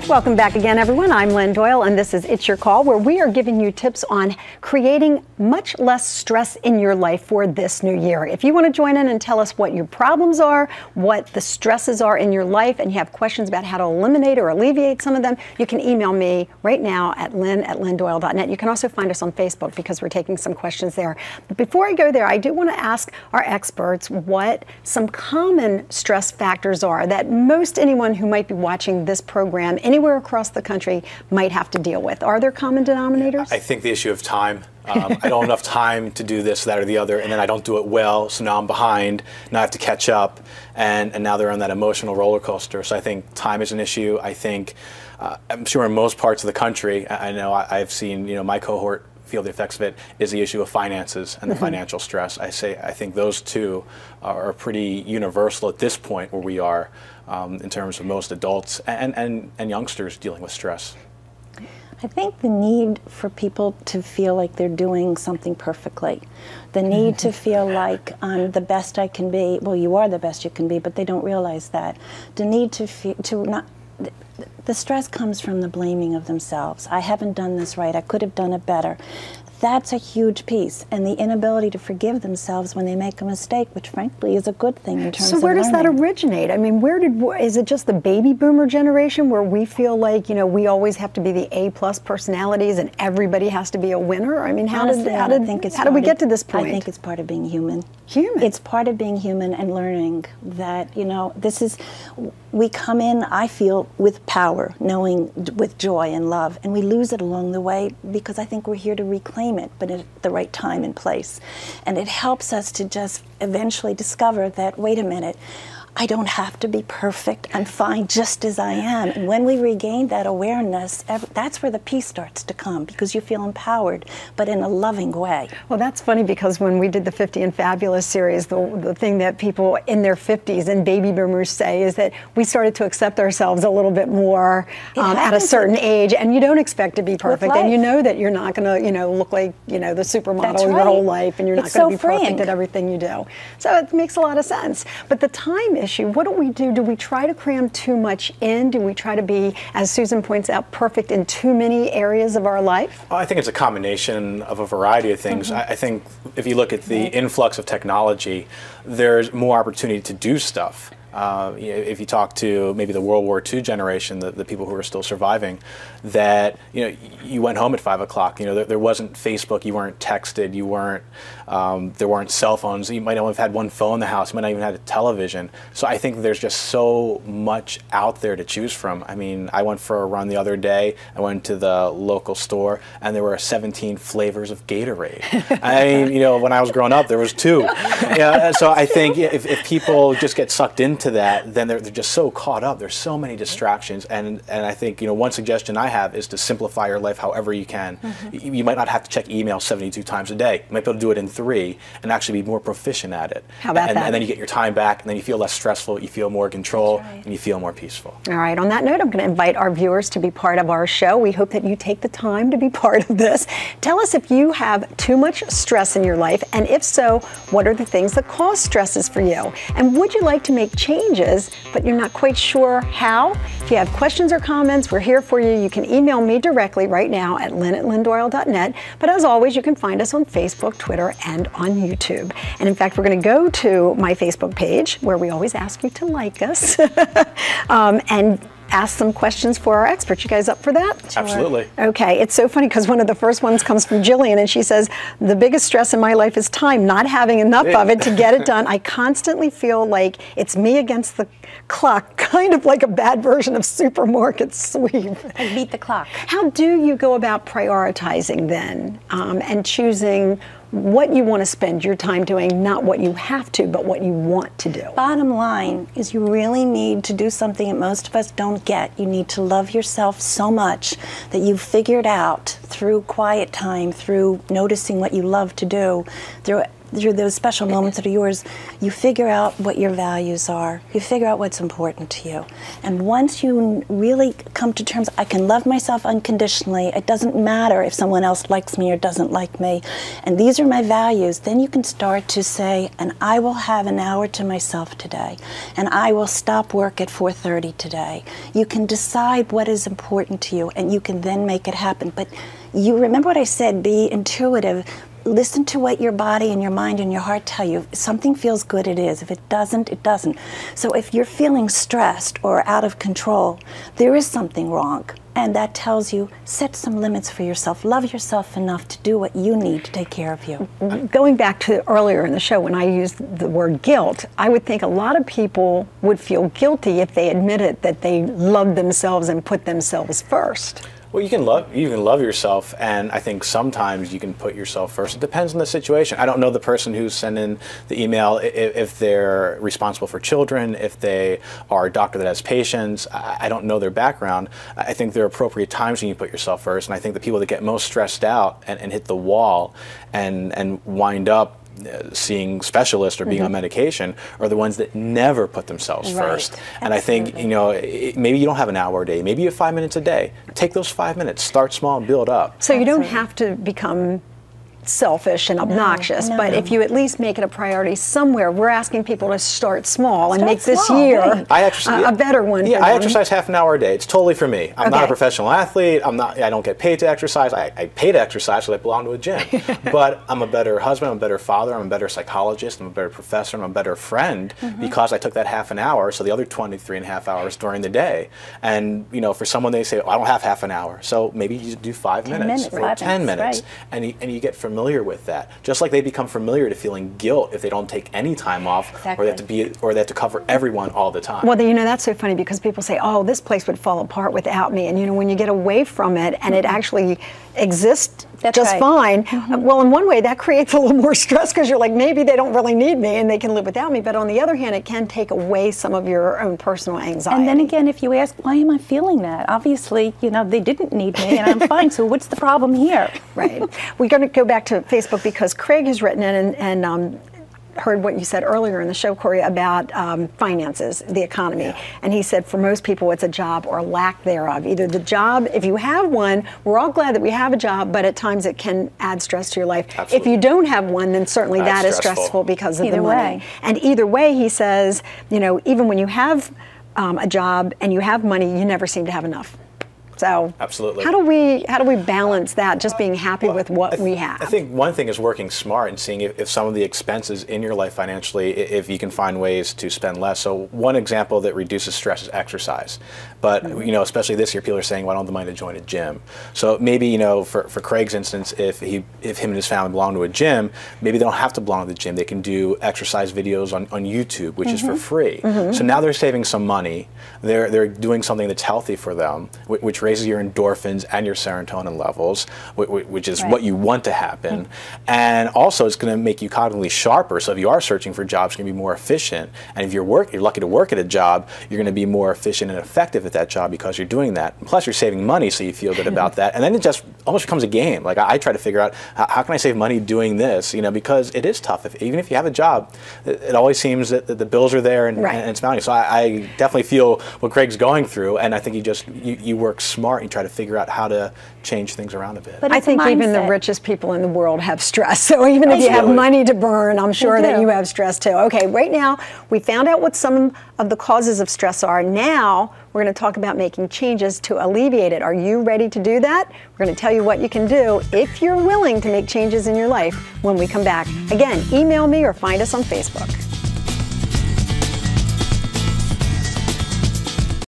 Welcome back again, everyone. I'm Lynn Doyle, and this is It's Your Call, where we are giving you tips on creating much less stress in your life for this new year. If you want to join in and tell us what your problems are, what the stresses are in your life, and you have questions about how to eliminate or alleviate some of them, you can email me right now at lynn@lynndoyle.net. You can also find us on Facebook because we're taking some questions there. But before I go there, I do want to ask our experts what some common stress factors are that most anyone who might be watching this program anywhere across the country might have to deal with. Are there common denominators? I think the issue of time. I don't have enough time to do this, that, or the other, and then I don't do it well, so now I'm behind, now I have to catch up, and now they're on that emotional roller coaster. So I think time is an issue. I think, I'm sure in most parts of the country, I know I've seen, my cohort feel the effects of it, is the issue of finances and the financial stress. I think those two are pretty universal at this point where we are in terms of most adults and youngsters dealing with stress. I think the need for people to feel like they're doing something perfectly, the need to feel like I'm the best I can be. Well, you are the best you can be, but they don't realize that. The need to feel, the stress comes from the blaming of themselves. I haven't done this right. I could have done it better. That's a huge piece, and the inability to forgive themselves when they make a mistake, which frankly is a good thing in terms of So where does that learning. originate? I mean, is it just the baby boomer generation where we feel like, we always have to be the A+ personalities and everybody has to be a winner? I mean, how did we get to this point? I think it's part of being human. Human? It's part of being human and learning that, we come in, I feel, with power, knowing, with joy and love, and we lose it along the way because I think we're here to reclaim it, but at the right time and place. And it helps us to just eventually discover that, wait a minute, I don't have to be perfect. I'm fine just as I am. And when we regain that awareness, that's where the peace starts to come, because you feel empowered, but in a loving way. Well, that's funny, because when we did the 50 and Fabulous series, the thing that people in their 50s and baby boomers say is that we started to accept ourselves a little bit more at a certain age, and you don't expect to be perfect, and you know that you're not going to, look like, the supermodel your whole life, and you're not going to be perfect at everything you do. So it makes a lot of sense. But the time issue, what do we do? Do we try to cram too much in? Do we try to be, as Susan points out, perfect in too many areas of our life? Well, I think it's a combination of a variety of things. I think if you look at the influx of technology, there's more opportunity to do stuff. If you talk to maybe the World War II generation, the people who are still surviving, that you went home at 5 o'clock. There wasn't Facebook. You weren't texted. You weren't. There weren't cell phones. You might only have had one phone in the house. You might not even have a television. So I think there's just so much out there to choose from. I mean, I went for a run the other day. I went to the local store, and there were 17 flavors of Gatorade. I mean, when I was growing up, there was 2. So I think if people just get sucked into that, then they're just so caught up. There's so many distractions, and I think one suggestion I have is to simplify your life however you can. You might not have to check email 72 times a day. You might be able to do it in 3 and actually be more proficient at it. How about that? And then you get your time back, and then you feel less stressful, you feel more control, and you feel more peaceful. All right, on that note, I'm going to invite our viewers to be part of our show. We hope that you take the time to be part of this. Tell us if you have too much stress in your life, and if so, what are the things that cause stresses for you? And would you like to make changes, but you're not quite sure how? If you have questions or comments, we're here for you. You can email me directly right now at lynn@lynndoyle.net. But as always, you can find us on Facebook, Twitter, and on YouTube. And in fact, we're going to go to my Facebook page, where we always ask you to like us and ask some questions for our experts. You guys up for that? Sure. Absolutely. Okay, it's so funny because one of the first ones comes from Jillian, and she says, the biggest stress in my life is time, not having enough of it to get it done. I constantly feel like it's me against the clock, kind of like a bad version of supermarket sweep. And beat the clock. How do you go about prioritizing then and choosing what you want to spend your time doing, not what you have to, but what you want to do? Bottom line is you really need to do something that most of us don't get. You need to love yourself so much that you've figured out through quiet time, through noticing what you love to do, through through those special moments that are yours, you figure out what your values are. You figure out what's important to you. And once you really come to terms, I can love myself unconditionally. It doesn't matter if someone else likes me or doesn't like me. And these are my values. Then you can start to say, and I will have an hour to myself today. And I will stop work at 4:30 today. You can decide what is important to you, and you can then make it happen. But you remember what I said, be intuitive. Listen to what your body and your mind and your heart tell you. If something feels good, it is. If it doesn't, it doesn't. So if you're feeling stressed or out of control, there is something wrong. And that tells you, set some limits for yourself. Love yourself enough to do what you need to take care of you. Going back to earlier in the show when I used the word guilt, I would think a lot of people would feel guilty if they admitted that they loved themselves and put themselves first. Well, you can love yourself, and I think sometimes you can put yourself first. It depends on the situation. I don't know the person who's sending the email, if they're responsible for children, if they are a doctor that has patients. I don't know their background. I think there are appropriate times when you put yourself first, and I think the people that get most stressed out and hit the wall and wind up seeing specialists or being on medication are the ones that never put themselves first. And Absolutely. I think, maybe you don't have an hour a day, maybe you have 5 minutes a day. Take those 5 minutes, start small and build up. So you don't have to become selfish and obnoxious, but if you at least make it a priority somewhere, we're asking people to start small and make this year a better one. Yeah, I exercise half an hour a day. It's totally for me. I'm not a professional athlete. I don't get paid to exercise. I pay to exercise because I belong to a gym. But I'm a better husband, I'm a better father, I'm a better psychologist, I'm a better professor, I'm a better friend because I took that half an hour, so the other 23 and a half hours during the day. And for someone they say, I don't have half an hour, so maybe you do 5 minutes or 10 minutes, and you get familiar with that. Just like they become familiar to feeling guilt if they don't take any time off, or they have to cover everyone all the time. Well, that's so funny because people say, "Oh, this place would fall apart without me," and when you get away from it and it actually exists just fine. Well, in one way, that creates a little more stress because you're like, maybe they don't really need me and they can live without me. But on the other hand, it can take away some of your own personal anxiety. And then again, if you ask, why am I feeling that? Obviously, they didn't need me and I'm fine. So what's the problem here? Right. We're going to go back to Facebook because Craig has written in and heard what you said earlier in the show, Corey, about finances, the economy. And he said for most people it's a job or lack thereof. Either the job, if you have one, we're all glad that we have a job, but at times it can add stress to your life. Absolutely. If you don't have one, then certainly that is stressful because of the money. And either way, he says, even when you have a job and you have money, you never seem to have enough. So absolutely. How do we balance that, just being happy with what we have? I think one thing is working smart and seeing if some of the expenses in your life financially, if you can find ways to spend less. So one example that reduces stress is exercise. But especially this year, people are saying, well, I don't have the money to join a gym. So maybe, for Craig's instance, if him and his family belong to a gym, maybe they don't have to belong to the gym. They can do exercise videos on YouTube, which is for free. So now they're saving some money. They're doing something that's healthy for them, which raises your endorphins and your serotonin levels, which is what you want to happen. And also it's going to make you cognitively sharper. So if you are searching for jobs, you're going to be more efficient. And if you're lucky to work at a job, you're going to be more efficient and effective at that job because you're doing that. And plus you're saving money, so you feel good about that. And then it just almost becomes a game. Like I try to figure out, how can I save money doing this? Because it is tough. Even if you have a job, it always seems that the bills are there and it's mounting. So I definitely feel what Craig's going through, and I think you work smart and try to figure out how to change things around a bit. But I think even the richest people in the world have stress. So even if you have money to burn, I'm sure that you have stress too. Okay, right now we found out what some of the causes of stress are. Now we're going to talk about making changes to alleviate it. Are you ready to do that? We're going to tell you what you can do if you're willing to make changes in your life when we come back. Again, email me or find us on Facebook.